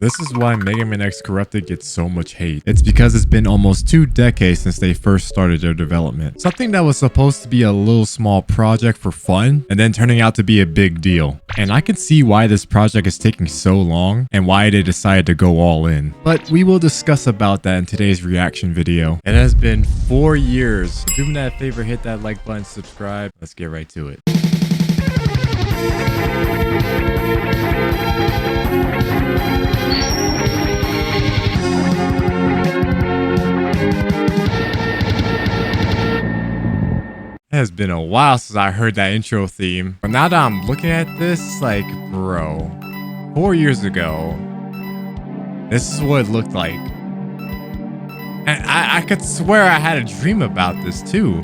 This is why Mega Man X Corrupted gets so much hate. It's because it's been almost 2 decades since they first started their development. Something that was supposed to be a little small project for fun, and then turning out to be a big deal. And I can see why this project is taking so long, and why they decided to go all in. But we will discuss about that in today's reaction video. It has been 4 years. Do me that favor, hit that like button, subscribe. Let's get right to it. It has been a while since I heard that intro theme. But now that I'm looking at this, like, bro, 4 years ago, this is what it looked like. And I could swear I had a dream about this too.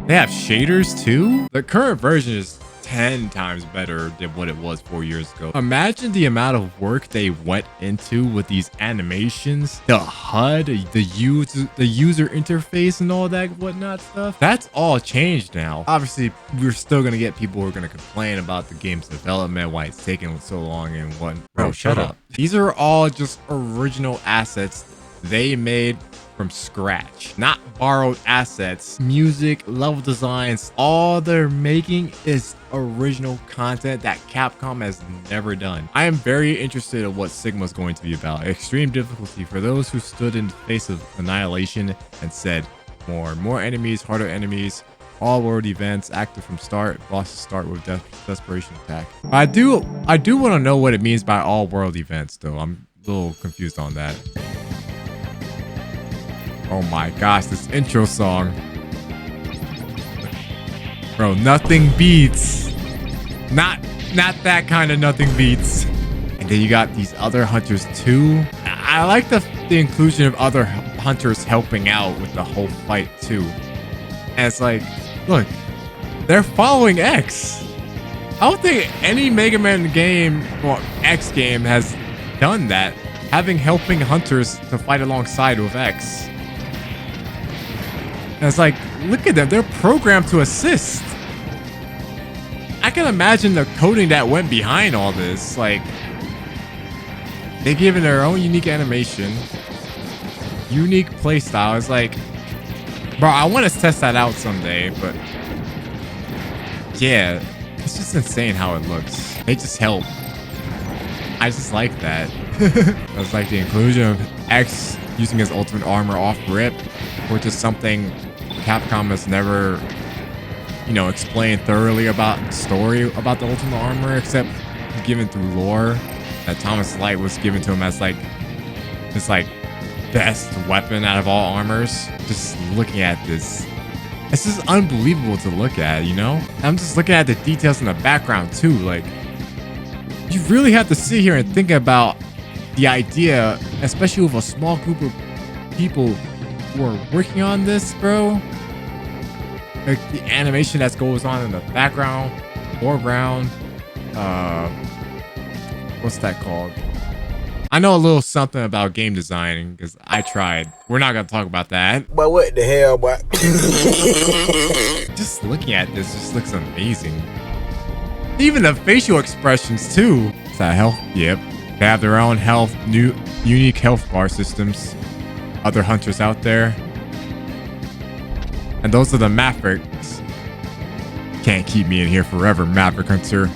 They have shaders too? The current version is 10 times better than what it was 4 years ago. Imagine the amount of work they went into with these animations, the HUD, the user interface and all that whatnot stuff. That's all changed now. Obviously, we're still gonna get people who are gonna complain about the game's development, why it's taking so long and what. Bro, shut up. These are all just original assets they made from scratch, not borrowed assets. Music, level designs, all they're making is original content that Capcom has never done. I am very interested in what Sigma's going to be about. Extreme difficulty for those who stood in the face of annihilation and said more enemies, harder enemies, all world events, active from start, bosses start with desperation attack. I do want to know what it means by all world events though. I'm a little confused on that. Oh my gosh, this intro song. Bro, nothing beats. Not that kind of nothing beats. And then you got these other hunters too. I like the inclusion of other hunters helping out with the whole fight too. And it's like, look, they're following X. I don't think any Mega Man game or X game has done that. Helping hunters to fight alongside with X. And it's like, look at them. They're programmed to assist. I can imagine the coding that went behind all this. Like, they given their own unique animation, unique playstyle. It's like, bro, I want to test that out someday. But yeah, it's just insane how it looks. They just help. I just like that. It's like the inclusion of X using his ultimate armor off rip, which is something Capcom has never, explained thoroughly about the story about the ultimate armor, except given through lore that Thomas Light was given to him as this best weapon out of all armors. Just looking at this, it's just unbelievable to look at, I'm just looking at the details in the background too. Like, you really have to sit here and think about the idea, especially with a small group of people who are working on this, bro. Like the animation that goes on in the background, foreground, what's that called? I know a little something about game designing because I tried. We're not gonna talk about that. But what the hell, boy? Just looking at this just looks amazing. Even the facial expressions too. Is that health? Yep. They have their own unique health bar systems. Other hunters out there. And those are the Mavericks. Can't keep me in here forever, Maverick Hunter.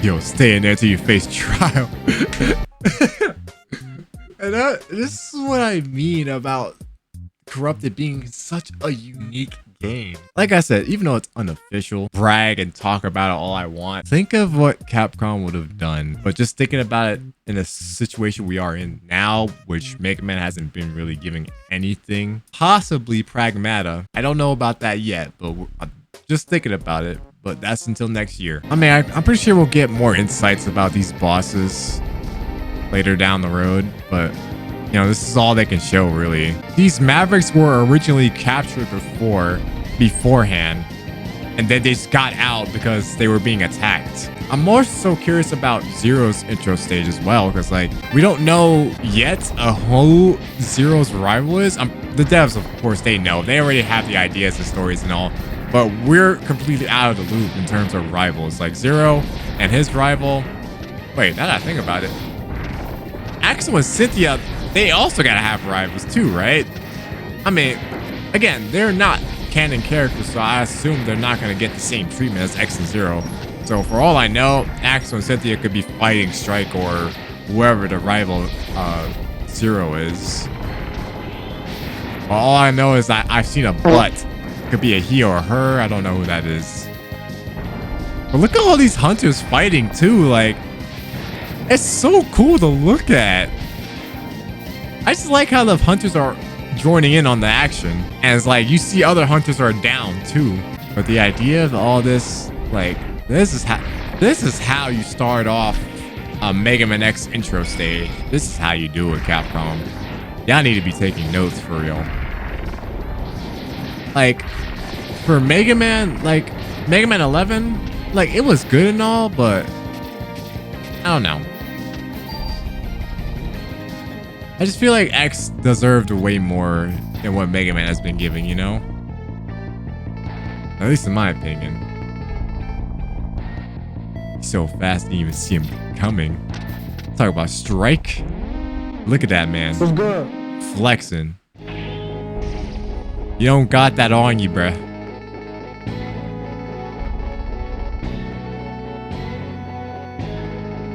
Yo, stay in there till you face trial. And this is what I mean about Corrupted being such a unique game. Like I said, even though it's unofficial, brag and talk about it all I want. Think of what Capcom would have done, but just thinking about it in a situation we are in now, which Mega Man hasn't been really giving anything, possibly Pragmata. I don't know about that yet, but I'm just thinking about it. But that's until next year. I mean, I'm pretty sure we'll get more insights about these bosses later down the road, but this is all they can show, really. These Mavericks were originally captured beforehand, and then they just got out because they were being attacked. I'm more so curious about Zero's intro stage as well, because we don't know yet who Zero's rival is. The devs, of course, they know. They already have the ideas, the stories, and all. But we're completely out of the loop in terms of rivals. Like Zero and his rival, Wait, now that I think about it, Axel and Cynthia, they also gotta have rivals too, right? I mean, again, they're not canon characters, so I assume they're not gonna get the same treatment as X and Zero. So for all I know, Axel and Cynthia could be fighting Strike or whoever the rival Zero is. Well, all I know is that I've seen a butt. It could be a he or a her. I don't know who that is. But look at all these hunters fighting too. Like, it's so cool to look at. I just like how the hunters are joining in on the action. And it's like you see other hunters are down too. But the idea of all this, like, this is how you start off a Mega Man X intro stage. This is how you do it, Capcom. Y'all need to be taking notes for real. Like, for Mega Man, like, Mega Man 11, like, it was good and all, but I don't know. I just feel like X deserved way more than what Mega Man has been giving, you know? At least in my opinion. He's so fast, you didn't even see him coming. Talk about Strike. Look at that man. What's good? Flexing. You don't got that on you, bruh.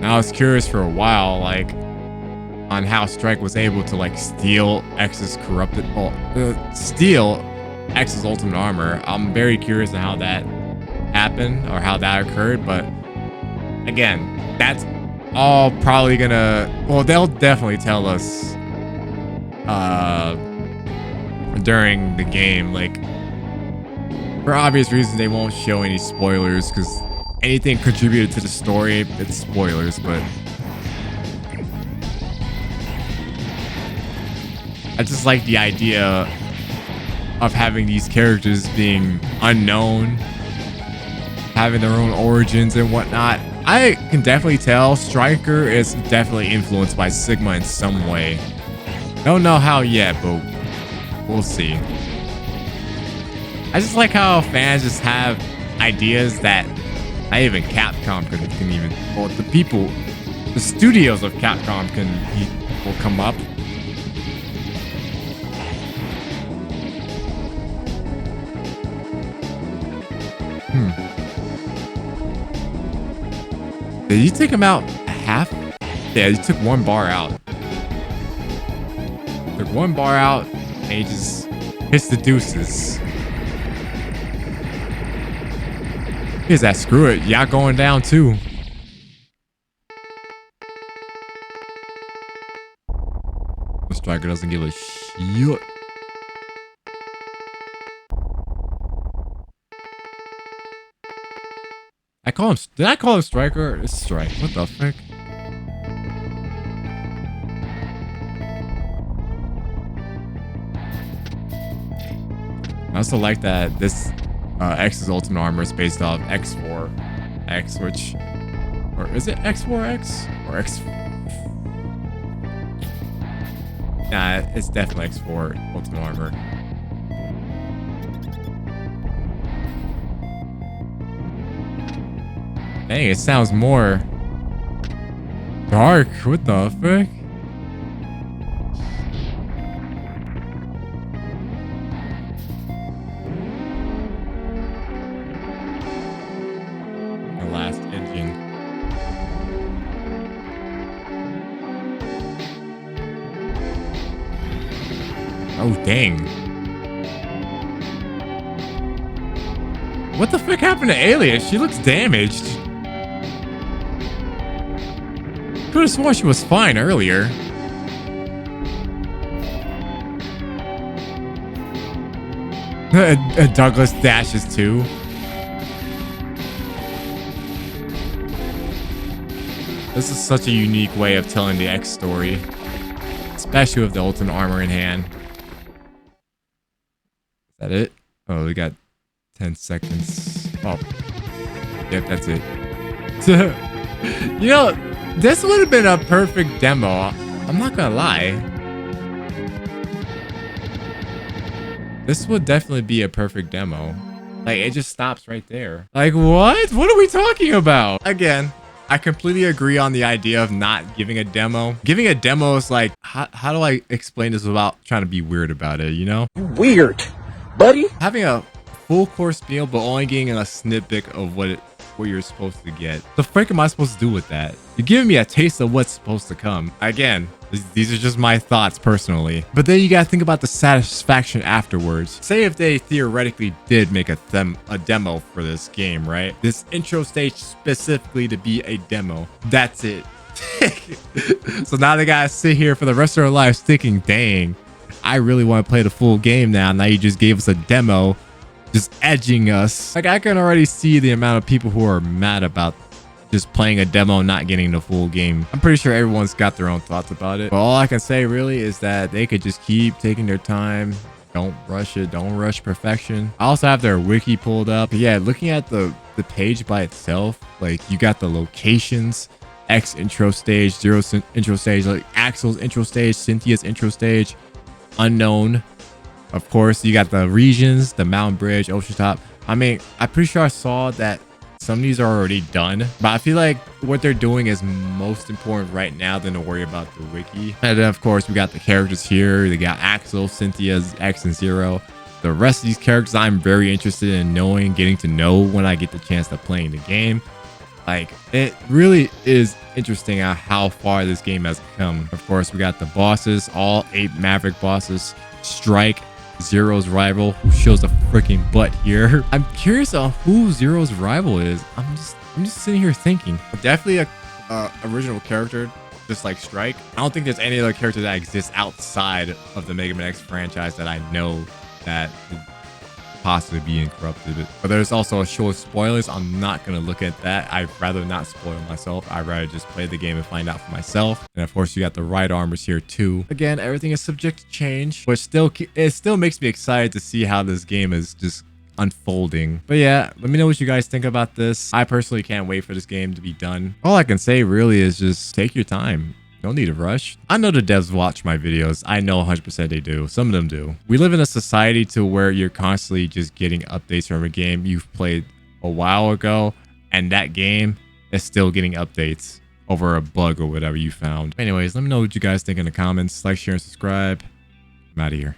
Now I was curious for a while, like, on how Strike was able to, like, steal X's corrupted, steal X's ultimate armor. I'm very curious on how that happened or how that occurred, but again, that's all probably gonna, well, they'll definitely tell us during the game. Like, for obvious reasons, they won't show any spoilers because anything contributed to the story, it's spoilers. But I just like the idea of having these characters being unknown, having their own origins and whatnot. I can definitely tell Striker is definitely influenced by Sigma in some way. Don't know how yet, but we'll see. I just like how fans just have ideas that not even Capcom can even, well, the people, the studios of Capcom will come up. Did you take him out half? Yeah, you took one bar out. Took one bar out, and he just hits the deuces. Here's that, screw it. Y'all going down too. The Striker doesn't give a shit. Did I call him Striker? It's Strike. What the frick? I also like that this X's ultimate armor is based off X4X, which, or is it X4X or X? Nah, it's definitely X4 ultimate armor. Dang, it sounds more dark. What the frick? The last engine. Oh, dang. What the frick happened to Alias? She looks damaged. Could have sworn she was fine earlier. Douglas dashes too. This is such a unique way of telling the X story, especially with the ultimate armor in hand. Is that it? Oh, we got 10 seconds. Oh, yep, that's it. You know, this would have been a perfect demo. I'm not gonna lie. This would definitely be a perfect demo. Like, it just stops right there. Like, what? What are we talking about? Again, I completely agree on the idea of not giving a demo. Giving a demo is like, how do I explain this without trying to be weird about it, you know? Weird, buddy. Having a full course meal, but only getting a snippet of what you're supposed to get. The frick am I supposed to do with that? You're giving me a taste of what's supposed to come. Again, these are just my thoughts personally. But then you gotta think about the satisfaction afterwards. Say if they theoretically did make a demo for this game, right? This intro stage specifically to be a demo. That's it. So now they gotta sit here for the rest of their lives thinking, dang, I really want to play the full game now. Now you just gave us a demo, just edging us. Like, I can already see the amount of people who are mad about just playing a demo and not getting the full game. I'm pretty sure everyone's got their own thoughts about it. But all I can say really is that they could just keep taking their time. Don't rush it. Don't rush perfection. I also have their wiki pulled up. But yeah, looking at the page by itself, like, you got the locations, X intro stage, Zero intro stage, like Axel's intro stage, Cynthia's intro stage, unknown. Of course, you got the regions, the mountain bridge, ocean top. I mean, I'm pretty sure I saw that some of these are already done, but I feel like what they're doing is most important right now than to worry about the wiki. And then, of course, we got the characters here. They got Axel, Cynthia's, X, and Zero. The rest of these characters I'm very interested in knowing, getting to know when I get the chance to playing the game. Like, it really is interesting how far this game has come. Of course, we got the bosses, all 8 Maverick bosses. Strike, Zero's rival, who shows a freaking butt here. I'm curious on who Zero's rival is. I'm just sitting here thinking. Definitely a original character, just like Strike. I don't think there's any other character that exists outside of the Mega Man X franchise that I know that could possibly be incorrupted. But there's also a show of spoilers. I'm not gonna look at that. I'd rather not spoil myself. I'd rather just play the game and find out for myself. And of course, you got the right armors here too. Again, everything is subject to change, but it still makes me excited to see how this game is just unfolding. But yeah, let me know what you guys think about this. I personally can't wait for this game to be done. All I can say really is just take your time. Don't need to rush. I know the devs watch my videos. I know 100% they do. Some of them do. We live in a society to where you're constantly just getting updates from a game you've played a while ago, and that game is still getting updates over a bug or whatever you found. Anyways, let me know what you guys think in the comments. Like, share, and subscribe. I'm out of here.